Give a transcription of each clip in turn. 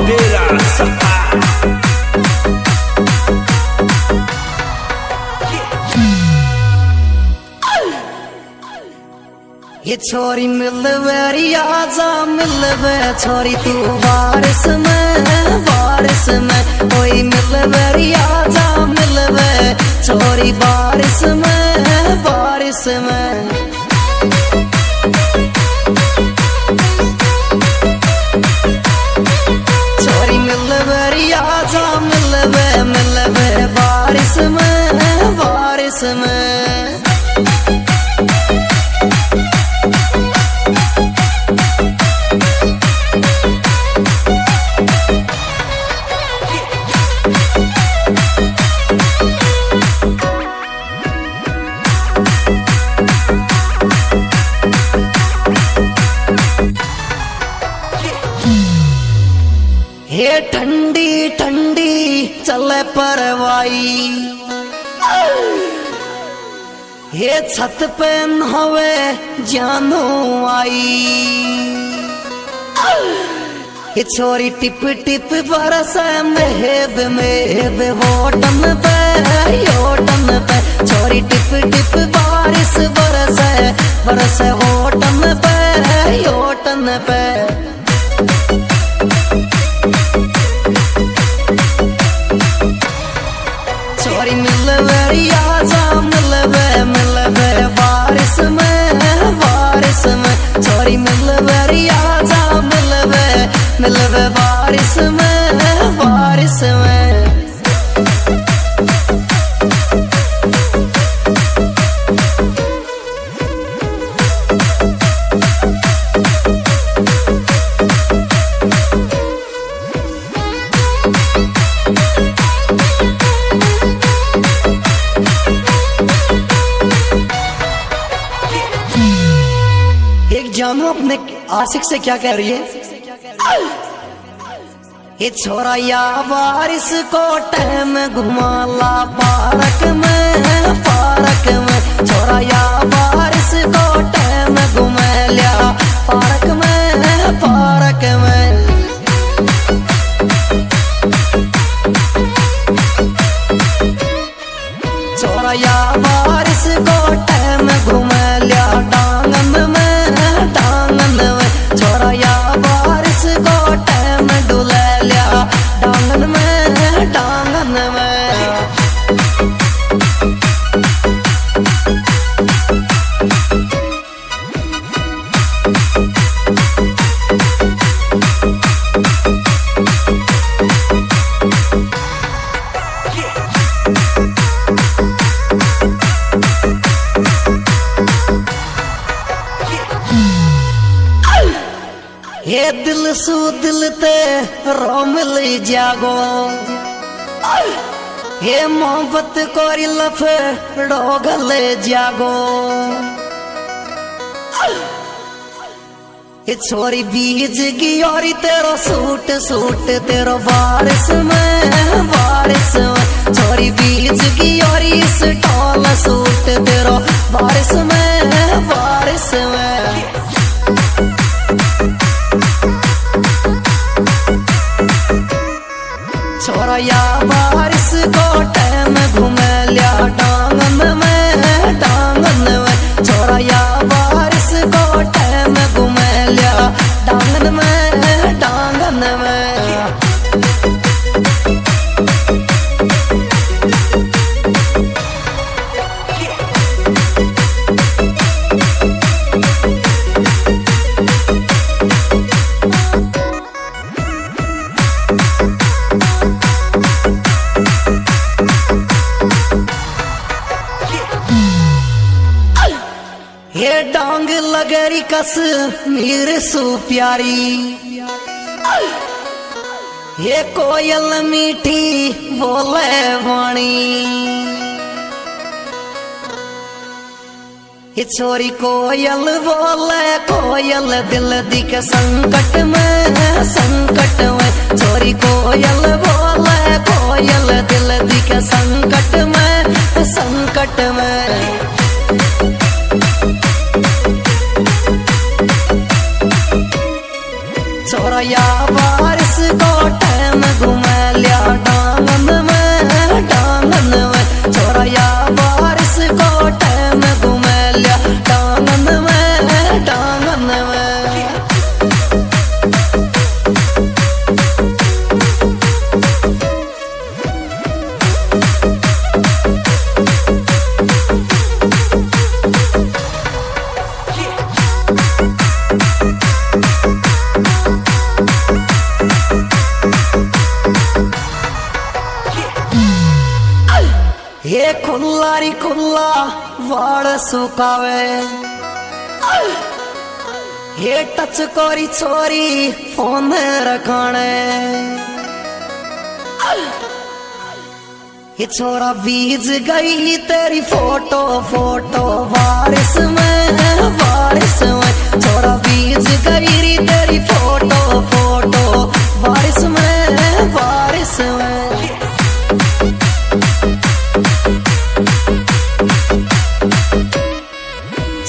डेरा सपा। ये छोरी मिलवे आजा मिलवे छोरी तू बारिश में कोई मिलवे आजा मिलवे छोरी बारिश में छोरी मिलवे आजा मिलवे बारिश में ये ठंडी ठंडी चले परवाई ये छत पे नहावे जानू आई ये छोरी टिप टिप बरस मेहब होटन पे छोरी टिप टिप बारिश बरस होटन पे छोरी मिलवे आजा मिलवे बारिश में छोरी मिलवे आजा मिलवे बारिश में जानू अपने आशिक से क्या कह रही है? ये छोरा या बारिश को टाइम घुमाला पार्क में छोरा या बारिश को टाइम घुमा लिया पार्क में छोरा या बारिश को टाइम घुमा लिया डांगन में छोरा या बारिश को टाइम डुला लिया डांगन में ये दिल सू दिल ते रो मिल जागो ये मोहब्बत कोरी लफड़ो गले जागो ये छोरी बीज की औरी तेरो सूट तेरो बारिश में छोरी बीज की औरी स्टॉल सूट तेरो बारिश में छोरा या बारिश को टाइम घुमा लिया डांगन में छोरा या बारिश को टाइम घुमा लिया डांगन में ये डांग लगरी कश्मीर सु प्यारी ये कोयल मीठी बोले वाणी ये छोरी कोयल बोले कोयल दिल दिख संकट में छोरी कोयल बोले कोयल दिल दिख संकट में छोरा या बारिश को छोरी खुला वाड़ सुकावे हे टच कोरी छोरी फोन रखाने ये छोरा बीज गई तेरी फोटो फोटो बारिश में छोरा बीज गई तेरी फोटो फोटो बारिश में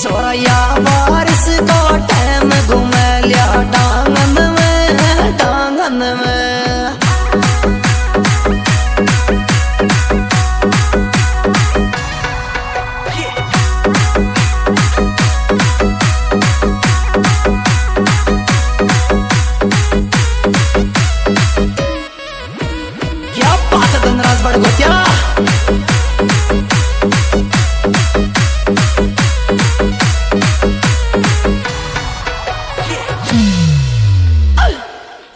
छोरा या बारिश को टाइम घूमे लिया टांगन में क्या बात है धनराज बड़गोतिया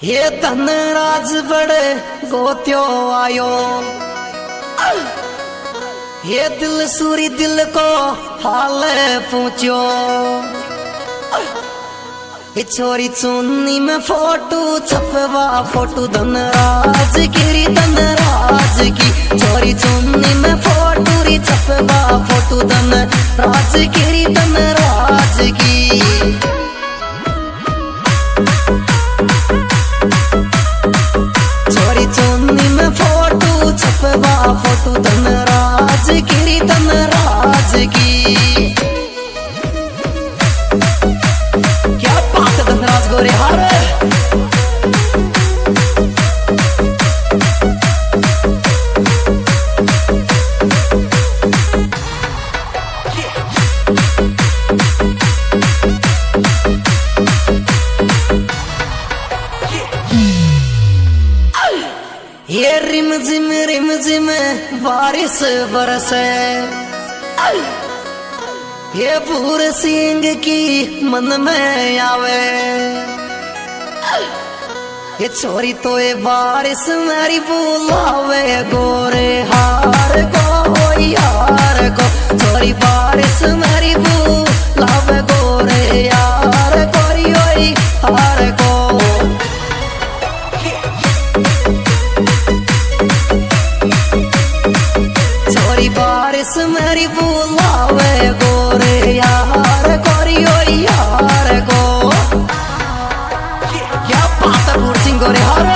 ये धनराज बड़े गोत्यो आयो ये दिल सूरी दिल को हाल पूछो ये छोरी चुन्नी में फोटो छपवा फोटो धनराज की छोरी चुन्नी में फोटो री छपवा फोटो धनराज की छोरी चुन्नी में फोटो छपवा फोटो धनराज की क्या बात है धनराज गोरे हार ये रिम जिम बारिश बरसे ये भूर सिंह की मन में आवे ये छोरी तो ये बारिश मेरी बुलावे गोरे हार को छोरी बारिश मेरी बुलावे गोरे यार गोरी ओई हार को बारिश मेरी बुलावे गोरे यार गोरी ओई यार को क्या बात है भूर सिंह गोरे हार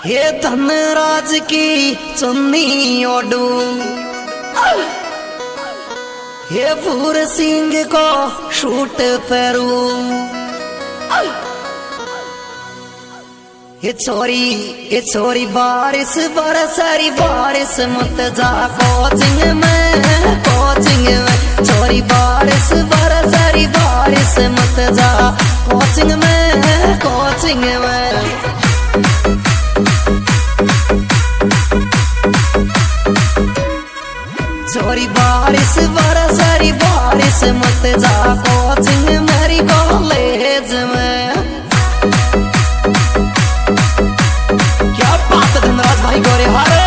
ये धनराज की चुन्नी ओडू ये भूर सिंह को शूट पेरू ये छोरी बारिश बरसारी बारिश मत जा कोचिंग में छोरी बारिश बरसारी बारिश मत जा कोचिंग में छोरी बारिश बरसारी बारिश मत जा कोचिंग मेरी कॉलेज में क्या बात है धनराज भाई गोरे हारे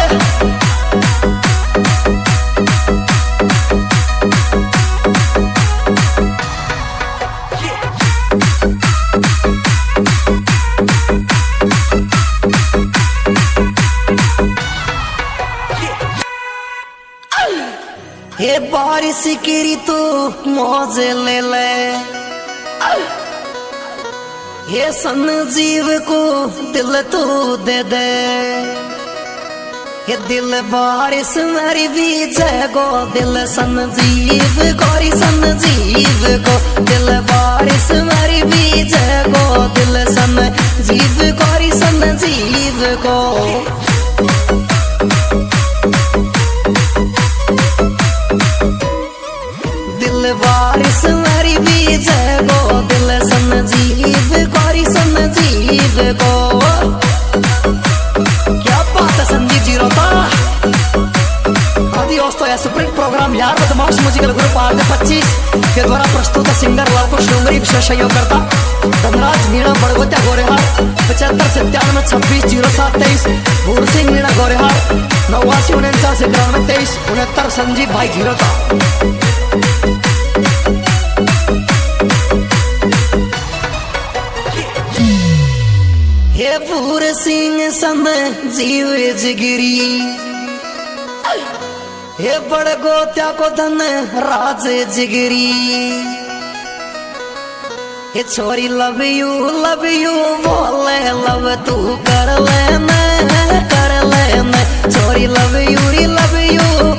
ये बारिश गिरी तू मौज ले ले ये संजीव को दिल तू दे दे ये दिल बारिश मेरी विजय गो दिल संजीव गोरी संजीव को दिल बारिश मेरी विजय गो दिल संजीव गोरी संजीव को बारिश मेरी विजय गो दिल संजीव गोरी संजीव को सिंगर लाखों श्रृंगरी विशेष सहयोग करता धनराज मीणा बड़गोत्या गोरेहार 7597260723 भूर सिंह मीणा गोरेहार 894993 69 संजीव भाई घिरोता। हे भूर सिंह संद जीव जिगिरी हे बड़गोत्या को धन राज जिगरी हे छोरी लव यू बोले लव तू कर ले छोरी लव यू